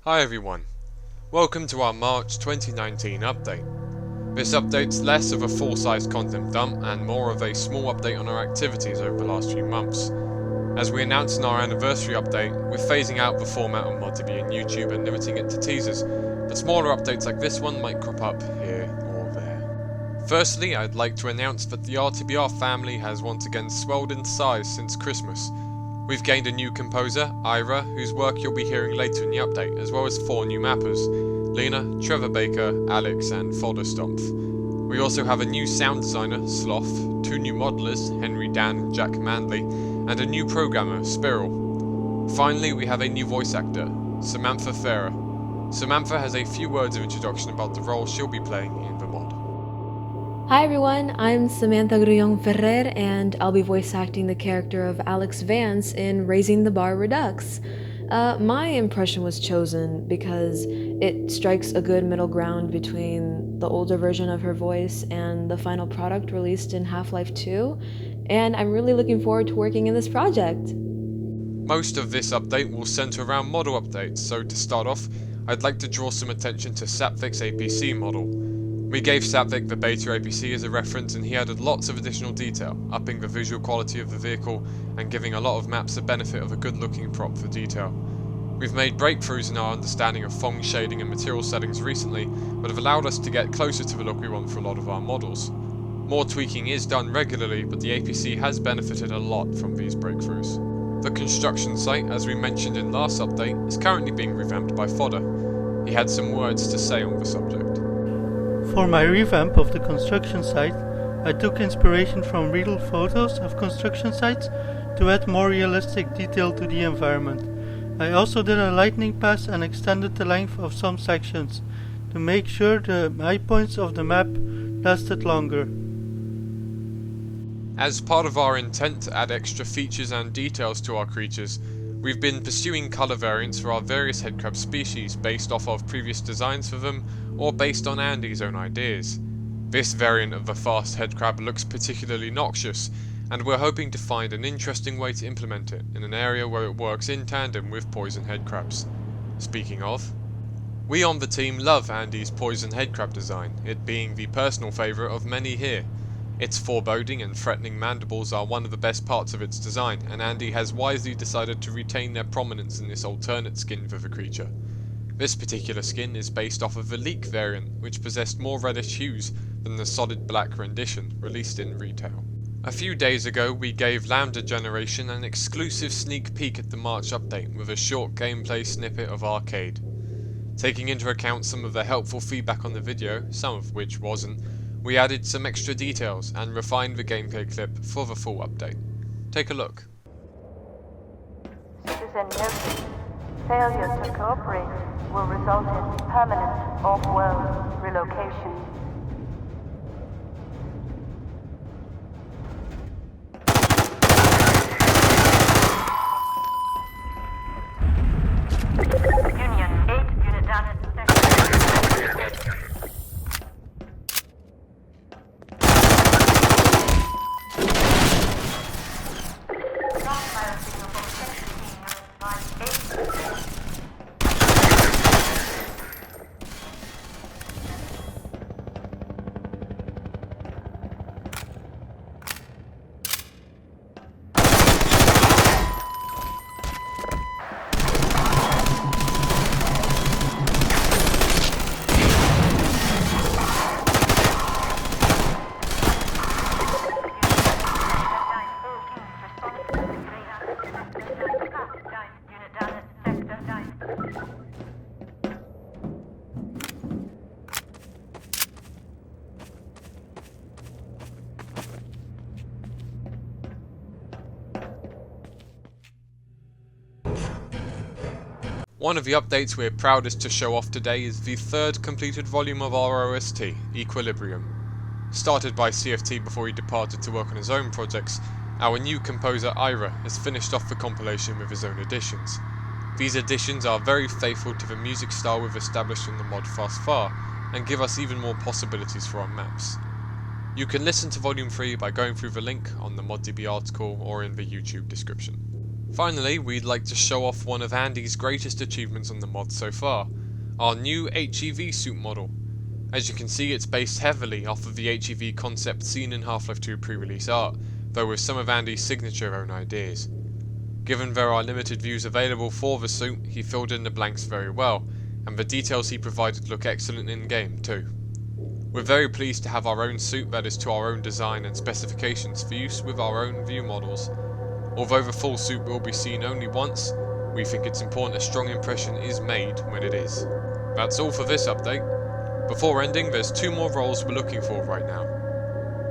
Hi everyone, welcome to our March 2019 update. This update's less of a full-size content dump and more of a small update on our activities over the last few months. As we announced in our anniversary update, we're phasing out the format on ModDB and YouTube and limiting it to teasers, but smaller updates like this one might crop up here or there. Firstly, I'd like to announce that the RTBR family has once again swelled in size since Christmas. We've gained a new composer, Ira, whose work you'll be hearing later in the update, as well as 4 new mappers, Lena, Trevor Baker, Alex and Folderstumpf. We also have a new sound designer, Sloth, 2 new modelers, Henry Dan and Jack Manley, and a new programmer, Spiral. Finally, we have a new voice actor, Samantha Farah. Samantha has a few words of introduction about the role she'll be playing in the mod. Hi everyone, I'm Samantha Grullón Ferrer and I'll be voice acting the character of Alex Vance in Raising the Bar Redux. My impression was chosen because it strikes a good middle ground between the older version of her voice and the final product released in Half-Life 2, and I'm really looking forward to working in this project. Most of this update will centre around model updates, so to start off, I'd like to draw some attention to Sapvik's APC model. We gave Sapvik the beta APC as a reference and he added lots of additional detail, upping the visual quality of the vehicle and giving a lot of maps the benefit of a good looking prop for detail. We've made breakthroughs in our understanding of Phong shading and material settings recently, but have allowed us to get closer to the look we want for a lot of our models. More tweaking is done regularly, but the APC has benefited a lot from these breakthroughs. The construction site, as we mentioned in last update, is currently being revamped by Fodder. He had some words to say on the subject. For my revamp of the construction site, I took inspiration from real photos of construction sites to add more realistic detail to the environment. I also did a lightning pass and extended the length of some sections to make sure the high points of the map lasted longer. As part of our intent to add extra features and details to our creatures, we've been pursuing colour variants for our various headcrab species based off of previous designs for them or based on Andy's own ideas. This variant of the fast headcrab looks particularly noxious, and we're hoping to find an interesting way to implement it in an area where it works in tandem with poison headcrabs. Speaking of, we on the team love Andy's poison headcrab design, it being the personal favourite of many here. Its foreboding and threatening mandibles are one of the best parts of its design, and Andy has wisely decided to retain their prominence in this alternate skin for the creature. This particular skin is based off of the Leek variant, which possessed more reddish hues than the solid black rendition released in retail. A few days ago we gave Lambda Generation an exclusive sneak peek at the March update with a short gameplay snippet of Arcade. Taking into account some of the helpful feedback on the video, some of which wasn't, we added some extra details and refined the gameplay clip for the full update. Take a look. Citizen notice. Failure to cooperate will result in permanent off-world relocation. Union 8, unit down at One of the updates we're proudest to show off today is the 3rd completed volume of our OST, Equilibrium. Started by CFT before he departed to work on his own projects, our new composer Ira has finished off the compilation with his own additions. These additions are very faithful to the music style we've established in the mod thus far, and give us even more possibilities for our maps. You can listen to Volume 3 by going through the link on the ModDB article or in the YouTube description. Finally, we'd like to show off one of Andy's greatest achievements on the mod so far, our new HEV Suit model. As you can see, it's based heavily off of the HEV concept seen in Half-Life 2 pre-release art, though with some of Andy's signature own ideas. Given there are limited views available for the suit, he filled in the blanks very well, and the details he provided look excellent in-game too. We're very pleased to have our own suit that is to our own design and specifications for use with our own view models. Although the full suit will be seen only once, we think it's important a strong impression is made when it is. That's all for this update. Before ending, there's 2 more roles we're looking for right now.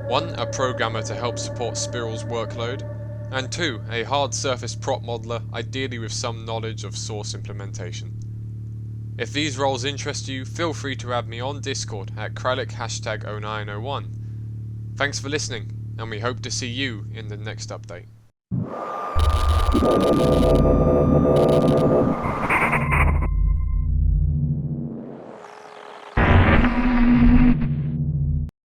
1, a programmer to help support Spiral's workload, and 2, a hard surface prop modeler, ideally with some knowledge of source implementation. If these roles interest you, feel free to add me on Discord at Kralik #0901. Thanks for listening, and we hope to see you in the next update.